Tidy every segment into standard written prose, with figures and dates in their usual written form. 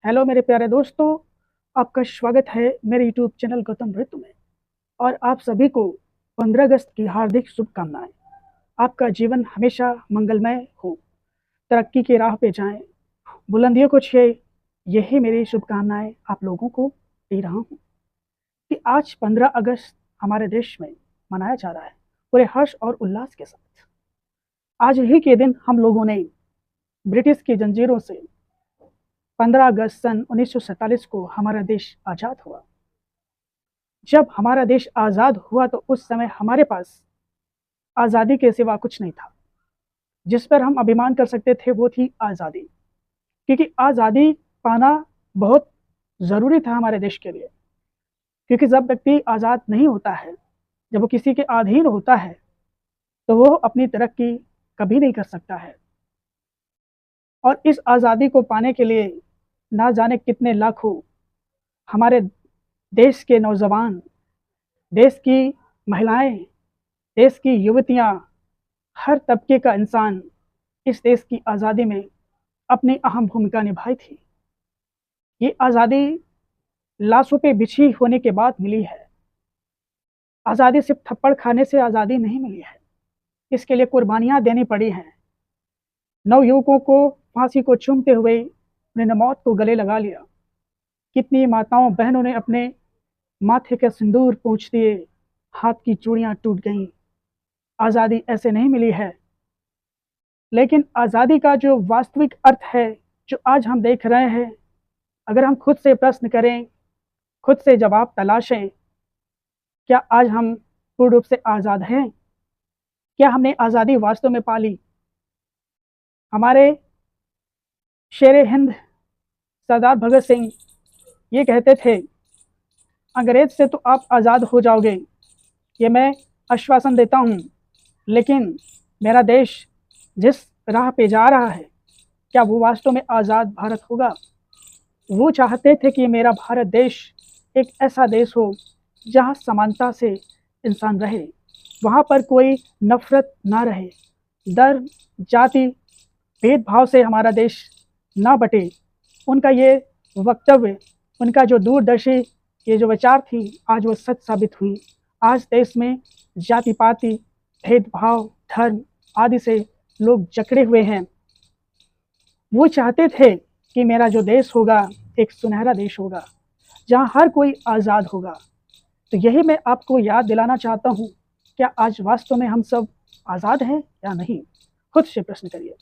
Hello मेरे प्यारे दोस्तों, आपका स्वागत है मेरे यूट्यूब चैनल गौतम ऋतु में। और आप सभी को 15 अगस्त की हार्दिक शुभकामनाएं। आपका जीवन हमेशा मंगलमय हो, तरक्की की राह पे जाएं, बुलंदियों को छुए। यही मेरी शुभकामनाएं आप लोगों को दे रहा हूं कि आज 15 अगस्त हमारे देश में मनाया जा रहा है पूरे हर्ष और उल्लास के साथ। आज ही के दिन हम लोगों ने ब्रिटिश की जंजीरों से 15 अगस्त सन 1947 को हमारा देश आज़ाद हुआ। जब हमारा देश आज़ाद हुआ तो उस समय हमारे पास आज़ादी के सिवा कुछ नहीं था। जिस पर हम अभिमान कर सकते थे वो थी आज़ादी, क्योंकि आज़ादी पाना बहुत ज़रूरी था हमारे देश के लिए। क्योंकि जब व्यक्ति आज़ाद नहीं होता है, जब वो किसी के अधीन होता है, तो वो अपनी तरक्की कभी नहीं कर सकता है। और इस आज़ादी को पाने के लिए ना जाने कितने लाखों हमारे देश के नौजवान, देश की महिलाएं, देश की युवतियां, हर तबके का इंसान इस देश की आज़ादी में अपनी अहम भूमिका निभाई थी। ये आज़ादी लाशों पे बिछी होने के बाद मिली है। आज़ादी सिर्फ थप्पड़ खाने से आज़ादी नहीं मिली है, इसके लिए कुर्बानियां देनी पड़ी हैं। नवयुवकों को फांसी को चूमते हुए उन्होंने मौत को गले लगा लिया। कितनी माताओं बहनों ने अपने माथे के सिंदूर पोंछ दिए, हाथ की चूड़ियां टूट गईं। आज़ादी ऐसे नहीं मिली है। लेकिन आज़ादी का जो वास्तविक अर्थ है, जो आज हम देख रहे हैं, अगर हम खुद से प्रश्न करें, खुद से जवाब तलाशें, क्या आज हम पूर्ण रूप से आज़ाद हैं? क्या हमने आज़ादी वास्तव में पाली? हमारे शेर हिंद सरदार भगत सिंह ये कहते थे, अंग्रेज से तो आप आज़ाद हो जाओगे, ये मैं आश्वासन देता हूँ, लेकिन मेरा देश जिस राह पे जा रहा है, क्या वो वास्तव में आज़ाद भारत होगा? वो चाहते थे कि मेरा भारत देश एक ऐसा देश हो जहाँ समानता से इंसान रहे, वहाँ पर कोई नफरत ना रहे, धर्म जाति भेदभाव से हमारा देश ना बटे। उनका ये वक्तव्य, उनका जो दूरदर्शी ये जो विचार थी, आज वो सच साबित हुई। आज देश में जाति पाति भेदभाव धर्म आदि से लोग जकड़े हुए हैं। वो चाहते थे कि मेरा जो देश होगा एक सुनहरा देश होगा जहाँ हर कोई आज़ाद होगा। तो यही मैं आपको याद दिलाना चाहता हूँ, क्या आज वास्तव में हम सब आज़ाद हैं या नहीं? खुद से प्रश्न करिए,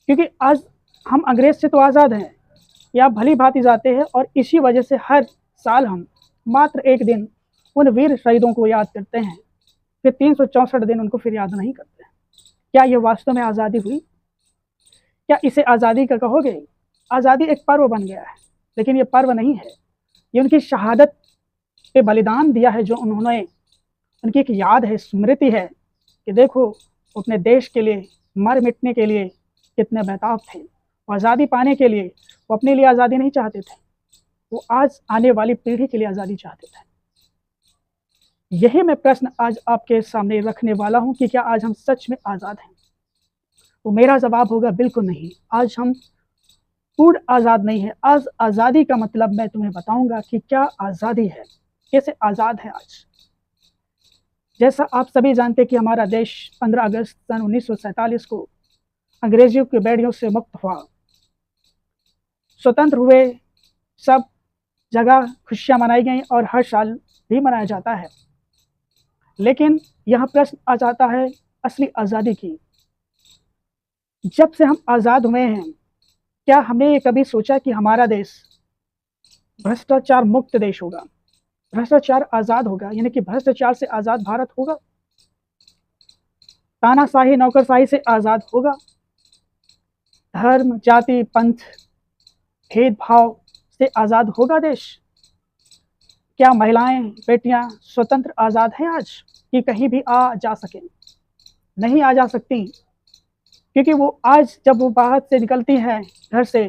क्योंकि आज हम अंग्रेज से तो आज़ाद हैं, या भली भांति जाते हैं, और इसी वजह से हर साल हम मात्र एक दिन उन वीर शहीदों को याद करते हैं, फिर 364 दिन उनको फिर याद नहीं करते हैं। क्या ये वास्तव में आज़ादी हुई? क्या इसे आज़ादी का कहोगे? आज़ादी एक पर्व बन गया है, लेकिन ये पर्व नहीं है। ये उनकी शहादत पे बलिदान दिया है जो उन्होंने, उनकी एक याद है, स्मृति है कि देखो अपने देश के लिए मर मिटने के लिए कितने बेताब थे। आज़ादी पाने के लिए वो अपने लिए आज़ादी नहीं चाहते थे, वो आज आने वाली पीढ़ी के लिए आज़ादी चाहते थे। यही मैं प्रश्न आज आपके सामने रखने वाला हूँ कि क्या आज हम सच में आज़ाद हैं? तो मेरा जवाब होगा बिल्कुल नहीं। आज हम पूर्ण आज़ाद नहीं है। आज आज़ादी का मतलब मैं तुम्हें बताऊंगा कि क्या आज़ादी है, कैसे आज़ाद है आज। जैसा आप सभी जानते हैं कि हमारा देश 15 अगस्त सन 1947 को अंग्रेजियों की बेड़ियों से मुक्त हुआ, स्वतंत्र हुए, सब जगह खुशियां मनाई गई और हर साल भी मनाया जाता है। लेकिन यह प्रश्न आ जाता है असली आज़ादी की। जब से हम आज़ाद हुए हैं, क्या हमने ये कभी सोचा कि हमारा देश भ्रष्टाचार मुक्त देश होगा, भ्रष्टाचार आज़ाद होगा, यानी कि भ्रष्टाचार से आज़ाद भारत होगा, तानाशाही नौकरशाही से आज़ाद होगा, धर्म जाति पंथ भेदभाव से आज़ाद होगा देश? क्या महिलाएं बेटियां स्वतंत्र आज़ाद हैं आज कि कहीं भी आ जा सकें? नहीं आ जा सकती, क्योंकि वो आज जब वो बाहर से निकलती हैं घर से,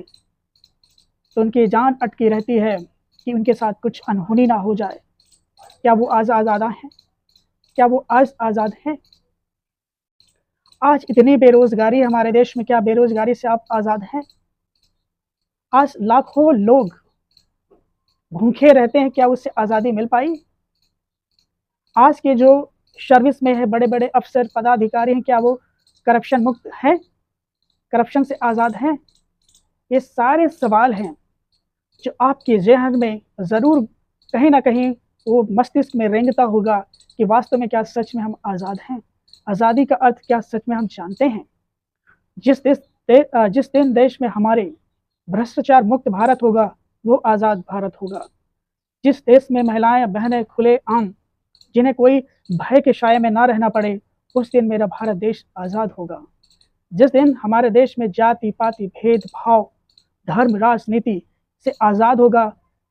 तो उनकी जान अटकी रहती है कि उनके साथ कुछ अनहोनी ना हो जाए। क्या वो आज आज़ादा हैं? क्या वो आज आज़ाद हैं? आज इतनी बेरोजगारी हमारे देश में, क्या बेरोजगारी से आप आज़ाद हैं? आज लाखों लोग भूखे रहते हैं, क्या उससे आज़ादी मिल पाई? आज के जो सर्विस में है बड़े बड़े अफसर पदाधिकारी हैं, क्या वो करप्शन मुक्त हैं, करप्शन से आज़ाद हैं? ये सारे सवाल हैं जो आपके ज़हन में ज़रूर कहीं ना कहीं वो मस्तिष्क में रेंगता होगा कि वास्तव में क्या सच में हम आज़ाद हैं? आज़ादी का अर्थ क्या सच में हम जानते हैं? जिस दिन देश में हमारे भ्रष्टाचार मुक्त भारत होगा, वो आज़ाद भारत होगा। जिस देश में महिलाएं बहनें खुले आम, जिन्हें कोई भय के साये में ना रहना पड़े, उस दिन मेरा भारत देश आज़ाद होगा। जिस दिन हमारे देश में जाति पाति भेदभाव धर्म राजनीति से आज़ाद होगा,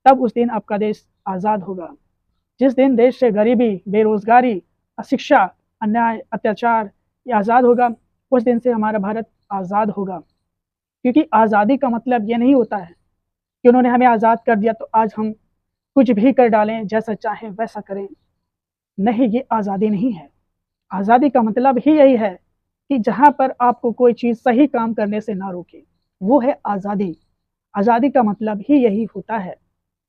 तब उस दिन आपका देश आज़ाद होगा। जिस दिन देश से गरीबी बेरोजगारी अशिक्षा अन्याय अत्याचार ये आज़ाद होगा, उस दिन से हमारा भारत आज़ाद होगा। क्योंकि आज़ादी का मतलब ये नहीं होता है कि उन्होंने हमें आज़ाद कर दिया तो आज हम कुछ भी कर डालें, जैसा चाहें वैसा करें। नहीं, ये आज़ादी नहीं है। आज़ादी का मतलब ही यही है कि जहाँ पर आपको कोई चीज़ सही काम करने से ना रोके, वो है आज़ादी। आज़ादी का मतलब ही यही होता है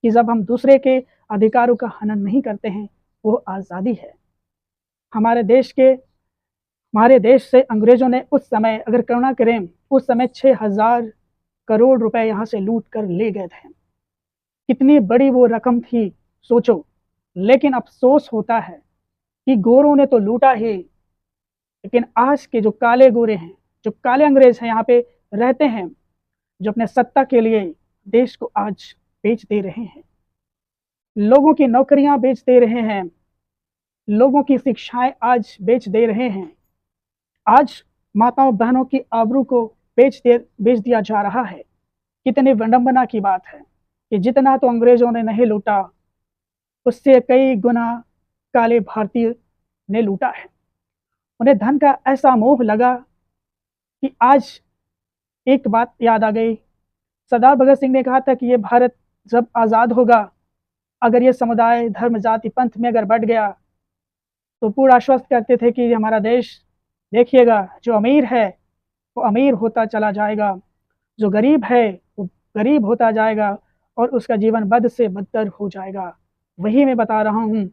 कि जब हम दूसरे के अधिकारों का हनन नहीं करते हैं, वो आज़ादी है। हमारे देश से अंग्रेजों ने उस समय, अगर करुणा करें, उस समय 6,000 करोड़ रुपए यहाँ से लूट कर ले गए थे। कितनी बड़ी वो रकम थी, सोचो। लेकिन अफसोस होता है कि गोरों ने तो लूटा ही, लेकिन आज के जो काले गोरे हैं, जो काले अंग्रेज हैं यहाँ पे रहते हैं, जो अपने सत्ता के लिए देश को आज बेच दे रहे हैं, लोगों की नौकरियां बेच दे रहे हैं, लोगों की शिक्षाएं आज बेच दे रहे हैं। आज माताओं बहनों की आबरू को बेच दिया जा रहा है। कितनी विडंबना की बात है कि जितना तो अंग्रेजों ने नहीं लूटा, उससे कई गुना काले भारतीय ने लूटा है। उन्हें धन का ऐसा मोह लगा कि आज एक बात याद आ गई। सरदार भगत सिंह ने कहा था कि ये भारत जब आज़ाद होगा, अगर ये समुदाय धर्म जाति पंथ में अगर बढ़ गया, तो पूरा आश्वस्त करते थे कि हमारा देश देखिएगा, जो अमीर है वो अमीर होता चला जाएगा, जो गरीब है वो गरीब होता जाएगा और उसका जीवन बद से बदतर हो जाएगा। वही मैं बता रहा हूँ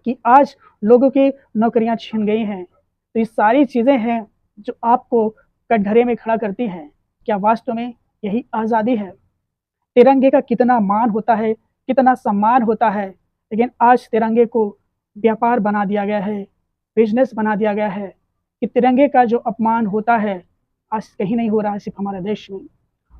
कि आज लोगों की नौकरियां छीन गई हैं। तो ये सारी चीज़ें हैं जो आपको कटघरे में खड़ा करती हैं। क्या वास्तव में यही आज़ादी है? तिरंगे का कितना मान होता है, कितना सम्मान होता है, लेकिन आज तिरंगे को व्यापार बना दिया गया है, बिजनेस बना दिया गया है। कि तिरंगे का जो अपमान होता है आज कहीं नहीं हो रहा है, सिर्फ हमारे देश में।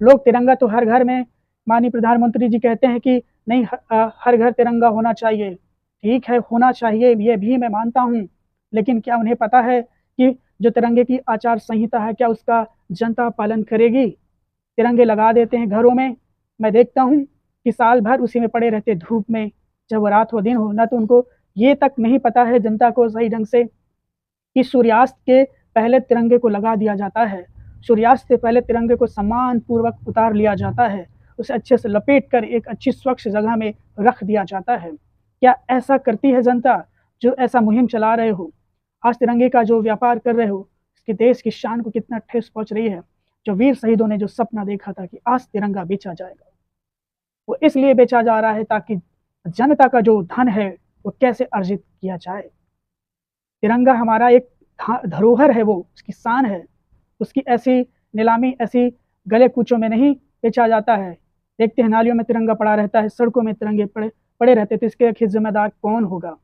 लोग तिरंगा तो हर घर में, माननीय प्रधानमंत्री जी कहते हैं कि नहीं, हर घर तिरंगा होना चाहिए। ठीक है, होना चाहिए, ये भी मैं मानता हूँ, लेकिन क्या उन्हें पता है कि जो तिरंगे की आचार संहिता है, क्या उसका जनता पालन करेगी? तिरंगे लगा देते हैं घरों में, मैं देखता हूँ कि साल भर उसी में पड़े रहते धूप में, जब वो रात हो दिन हो। ना तो उनको ये तक नहीं पता है जनता को सही ढंग से कि सूर्यास्त के पहले तिरंगे को लगा दिया जाता है, सूर्यास्त से पहले तिरंगे को सम्मान पूर्वक उतार लिया जाता है, उसे अच्छे से लपेट कर एक अच्छी स्वच्छ जगह में रख दिया जाता है। क्या ऐसा करती है जनता जो ऐसा मुहिम चला रहे हो? आज तिरंगे का जो व्यापार कर रहे हो, इसके देश की शान को कितना ठेस पहुंच रही है। जो वीर शहीदों ने जो सपना देखा था कि आज तिरंगा बेचा जाएगा, वो इसलिए बेचा जा रहा है ताकि जनता का जो धन है वो कैसे अर्जित किया जाए। तिरंगा हमारा एक धरोहर है, वो उसकी शान है। उसकी ऐसी नीलामी, ऐसी गले कूचों में नहीं बेचा जाता है। देखते हैं नालियों में तिरंगा पड़ा रहता है, सड़कों में तिरंगे पड़े पड़े रहते, तो इसके आखिर जिम्मेदार कौन होगा?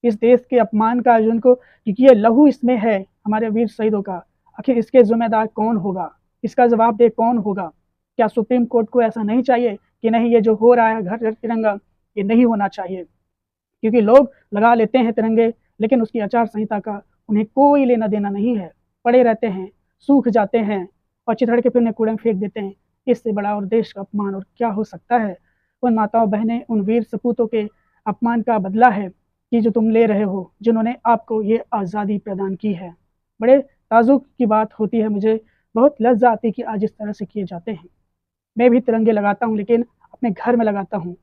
इस देश के अपमान का जिनको, क्योंकि ये लहू इसमें है हमारे वीर शहीदों का, आखिर इसके जिम्मेदार कौन होगा? इसका जवाबदेह कौन होगा? क्या सुप्रीम कोर्ट को ऐसा नहीं चाहिए कि नहीं, ये जो हो रहा है घर घर तिरंगा, ये नहीं होना चाहिए? क्योंकि लोग लगा लेते हैं तिरंगे, लेकिन उसकी आचार संहिता का उन्हें कोई लेना देना नहीं है, पड़े रहते हैं, सूख जाते हैं और चिथड़ के फिर उन्हें कूड़े में फेंक देते हैं। इससे बड़ा और देश का अपमान और क्या हो सकता है? उन माताओं बहनें, उन वीर सपूतों के अपमान का बदला है कि जो तुम ले रहे हो, जिन्होंने आपको ये आज़ादी प्रदान की है। बड़े ताजुब की बात होती है, मुझे बहुत लज्जा आती कि आज इस तरह से किए जाते हैं। मैं भी तिरंगे लगाता हूँ, लेकिन अपने घर में लगाता हूँ,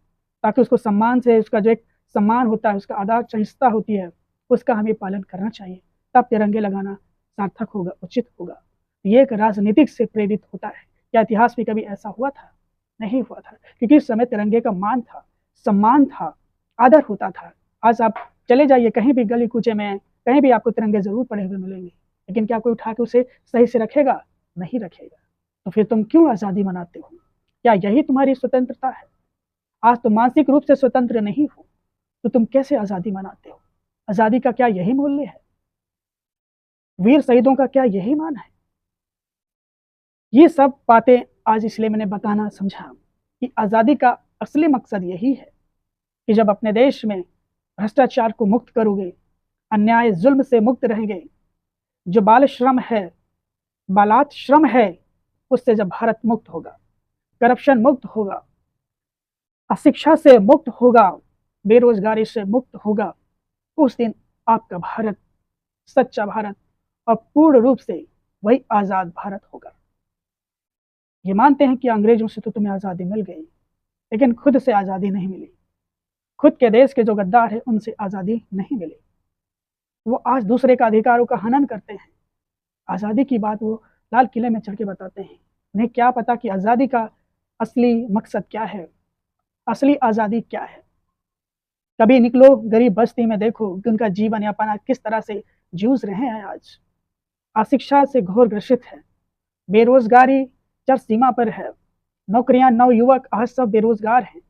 ताकि उसको सम्मान से, उसका जो एक सम्मान होता है, उसका आदर संहिता होती है, उसका हमें पालन करना चाहिए। तब तिरंगे लगाना सार्थक होगा, उचित होगा। ये एक राजनीतिक से प्रेरित होता है। क्या इतिहास में कभी ऐसा हुआ था? नहीं हुआ था, क्योंकि उस समय तिरंगे का मान था, सम्मान था, आदर होता था। आज आप चले जाइए कहीं भी गली कूचे में, कहीं भी आपको तिरंगे जरूर पड़े हुए मिलेंगे, लेकिन क्या कोई उठा के उसे सही से रखेगा? नहीं रखेगा। तो फिर तुम क्यों आज़ादी मनाते हो? क्या यही तुम्हारी स्वतंत्रता है? आज तुम मानसिक रूप से स्वतंत्र नहीं हो, तो तुम कैसे आज़ादी मनाते हो? आज़ादी का क्या यही मूल्य है? वीर शहीदों का क्या यही मान है? ये सब बातें आज इसलिए मैंने बताना समझा कि आज़ादी का असली मकसद यही है कि जब अपने देश में भ्रष्टाचार को मुक्त करोगे, अन्याय जुल्म से मुक्त रहेंगे, जो बाल श्रम है, बालात श्रम है, उससे जब भारत मुक्त होगा, करप्शन मुक्त होगा, अशिक्षा से मुक्त होगा, बेरोजगारी से मुक्त होगा, उस दिन आपका भारत सच्चा भारत और पूर्ण रूप से वही आज़ाद भारत होगा। ये मानते हैं कि अंग्रेजों से तो तुम्हें आज़ादी मिल गई, लेकिन खुद से आज़ादी नहीं मिली। खुद के देश के जो गद्दार हैं उनसे आज़ादी नहीं मिली। वो आज दूसरे का अधिकारों का हनन करते हैं। आज़ादी की बात वो लाल किले में चढ़ के बताते हैं। उन्हें क्या पता कि आज़ादी का असली मकसद क्या है, असली आज़ादी क्या है। कभी निकलो गरीब बस्ती में, देखो कि उनका जीवन यापन किस तरह से जूझ रहे हैं। आज अशिक्षा से घोर ग्रसित है, बेरोजगारी चर सीमा पर है, नौकरियां नव युवक आज सब बेरोजगार हैं।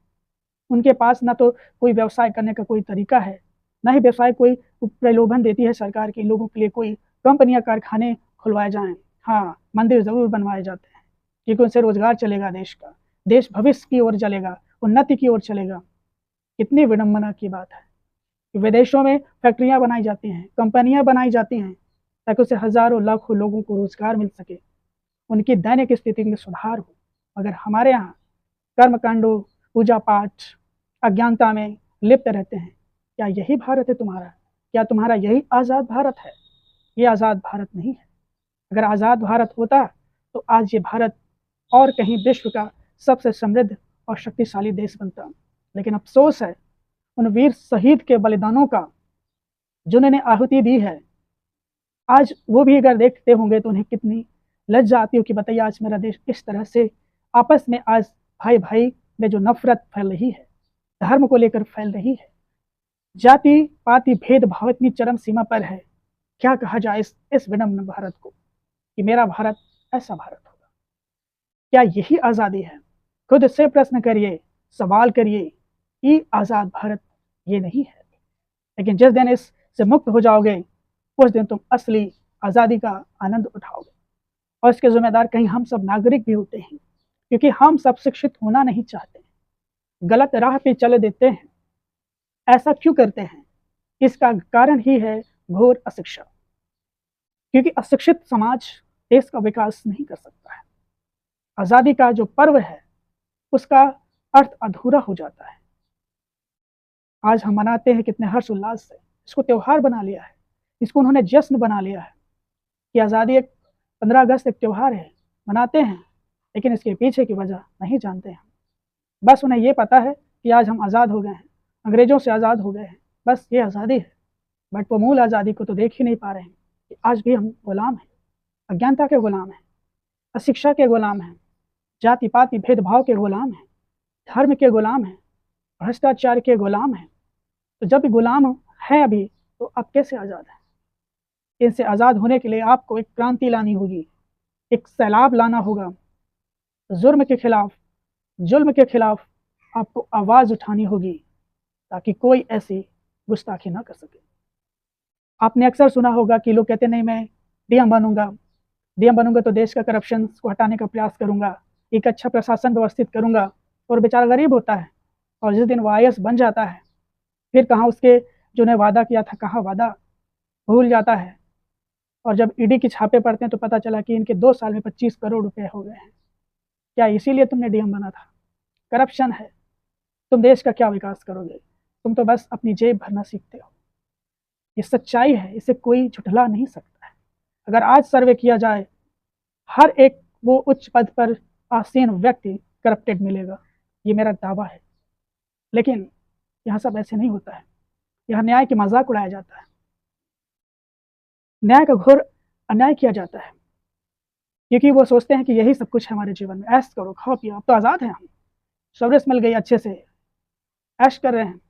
उनके पास ना तो कोई व्यवसाय करने का कोई तरीका है, ना ही व्यवसाय कोई प्रलोभन देती है सरकार के लोगों के लिए कोई कंपनियां कारखाने खुलवाए जाएं। हाँ, मंदिर जरूर बनवाए जाते हैं, क्योंकि उनसे रोजगार चलेगा, देश का, देश भविष्य की ओर चलेगा, उन्नति की ओर चलेगा। कितनी विडंबना की बात है कि विदेशों में फैक्ट्रियां बनाई जाती हैं, कंपनियां बनाई जाती हैं, ताकि उससे हजारों लाखों लोगों को रोजगार मिल सके, उनकी दैनिक स्थिति में सुधार हो। मगर हमारे यहाँ कर्मकांडों, पूजा पाठ, अज्ञानता में लिप्त रहते हैं। क्या यही भारत है तुम्हारा? क्या तुम्हारा यही आज़ाद भारत है? ये आज़ाद भारत नहीं है। अगर आज़ाद भारत होता तो आज ये भारत और कहीं विश्व का सबसे समृद्ध और शक्तिशाली देश बनता। लेकिन अफसोस है उन वीर शहीद के बलिदानों का, जिन्होंने आहुति दी है। आज वो भी अगर देखते होंगे तो उन्हें कितनी लज्जा आती हो कि बताइए आज मेरा देश इस तरह से आपस में आज भाई भाई में जो नफरत फैल रही है, धर्म को लेकर फैल रही है, जाति पाति भेदभाव इतनी चरम सीमा पर है। क्या कहा जाए इस विनम्र भारत को कि मेरा भारत ऐसा भारत होगा? क्या यही आज़ादी है? खुद से प्रश्न करिए, सवाल करिए कि आज़ाद भारत ये नहीं है। लेकिन जिस दिन इससे मुक्त हो जाओगे, उस दिन तुम असली आज़ादी का आनंद उठाओगे। और इसके जिम्मेदार कहीं हम सब नागरिक भी होते हैं, क्योंकि हम सब शिक्षित होना नहीं चाहते, गलत राह पे चले देते हैं। ऐसा क्यों करते हैं? इसका कारण ही है घोर अशिक्षा, क्योंकि अशिक्षित समाज देश का विकास नहीं कर सकता है। आज़ादी का जो पर्व है उसका अर्थ अधूरा हो जाता है। आज हम मनाते हैं कितने हर्ष उल्लास से, इसको त्यौहार बना लिया है, इसको उन्होंने जश्न बना लिया है कि आज़ादी एक 15 अगस्त एक त्यौहार है, मनाते हैं, लेकिन इसके पीछे की वजह नहीं जानते हैं। बस उन्हें ये पता है कि आज हम आज़ाद हो गए हैं, अंग्रेजों से आज़ाद हो गए हैं, बस ये आज़ादी है। बट वो मूल आज़ादी को तो देख ही नहीं पा रहे हैं कि आज भी हम गुलाम हैं, अज्ञानता के गुलाम हैं, अशिक्षा के गुलाम हैं, जाति पाति भेदभाव के गुलाम हैं, धर्म के गुलाम हैं, भ्रष्टाचार के गुलाम हैं। तो जब गुलाम हैं अभी, तो अब कैसे आज़ाद हैं? इनसे आज़ाद होने के लिए आपको एक क्रांति लानी होगी, एक सैलाब लाना होगा। जुर्म के खिलाफ, जुल्म के खिलाफ आपको आवाज़ उठानी होगी, ताकि कोई ऐसी गुस्ताखी ना कर सके। आपने अक्सर सुना होगा कि लोग कहते नहीं मैं डीएम बनूंगा, डीएम बनूंगा तो देश का करप्शन को हटाने का प्रयास करूंगा, एक अच्छा प्रशासन व्यवस्थित करूंगा। और बेचारा गरीब होता है, और जिस दिन वो आईएएस बन जाता है, फिर कहाँ उसके जो ने वादा किया था, कहाँ वादा भूल जाता है। और जब ईडी के छापे पड़ते हैं तो पता चला कि इनके 2 साल में 25 करोड़ रुपए हो गए हैं। क्या इसीलिए तुमने डीएम बना था? करप्शन है, तुम देश का क्या विकास करोगे? तुम तो बस अपनी जेब भरना सीखते हो। ये सच्चाई है, इसे कोई झुठला नहीं सकता है। अगर आज सर्वे किया जाए, हर एक वो उच्च पद पर आसीन व्यक्ति करप्टेड मिलेगा, ये मेरा दावा है। लेकिन यहाँ सब ऐसे नहीं होता है, यहाँ न्याय की मजाक उड़ाया जाता है, न्याय का घोर अन्याय किया जाता है, क्योंकि वो सोचते हैं कि यही सब कुछ है हमारे जीवन में, ऐश करो खाओ पियो, अब तो आज़ाद हैं हम, सर्विस मिल गई, अच्छे से ऐश कर रहे हैं।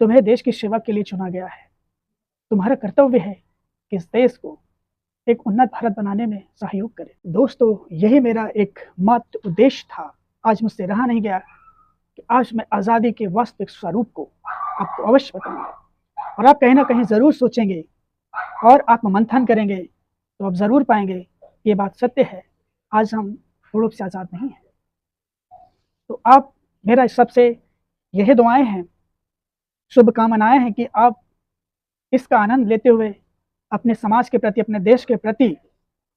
तुम्हें देश की सेवा के लिए चुना गया है। तुम्हारा कर्तव्य है कि इस देश को एक उन्नत भारत बनाने में सहयोग करें। दोस्तों, यही मेरा एक मात्र उद्देश्य था। आज मुझसे रहा नहीं गया कि आज मैं आज़ादी के वास्तविक स्वरूप को आपको अवश्य बताऊंगा, और आप कहीं ना कहीं ज़रूर सोचेंगे और आत्ममंथन करेंगे तो आप ज़रूर पाएंगे कि ये बात सत्य है। आज हम पूर्ण रूप से आज़ाद नहीं हैं। तो आप, मेरा सबसे यही दुआएं हैं, शुभकामनाएं हैं कि आप इसका आनंद लेते हुए अपने समाज के प्रति, अपने देश के प्रति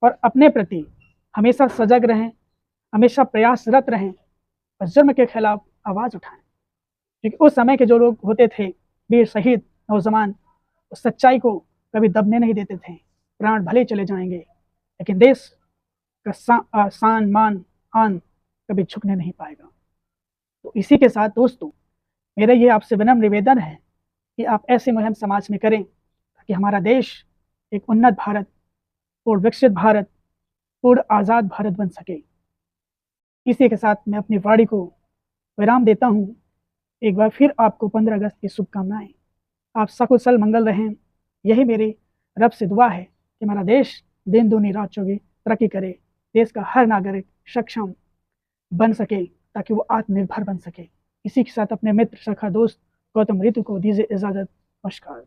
और अपने प्रति हमेशा सजग रहें, हमेशा प्रयासरत रहें और जुर्म के खिलाफ आवाज़ उठाएं। क्योंकि उस समय के जो लोग होते थे, वीर शहीद नौजवान, उस सच्चाई को कभी दबने नहीं देते थे। प्राण भले चले जाएंगे लेकिन देश का शान मान आन कभी झुकने नहीं पाएगा। तो इसी के साथ दोस्तों, मेरा ये आपसे विनम्र निवेदन है कि आप ऐसे मुहिम समाज में करें ताकि हमारा देश एक उन्नत भारत, पूर्ण विकसित भारत, पूर्ण आज़ाद भारत बन सके। इसी के साथ मैं अपनी वाणी को विराम देता हूँ। एक बार फिर आपको 15 अगस्त की शुभकामनाएं। आप सकुशल मंगल रहें, यही मेरी रब से दुआ है कि हमारा देश दिन दूनी रात चौगी तरक्की करे, देश का हर नागरिक सक्षम बन सके ताकि वो आत्मनिर्भर बन सके। इसी के साथ अपने मित्र, सखा, दोस्त गौतम ऋतु को दीजिए इजाज़त। नमस्कार।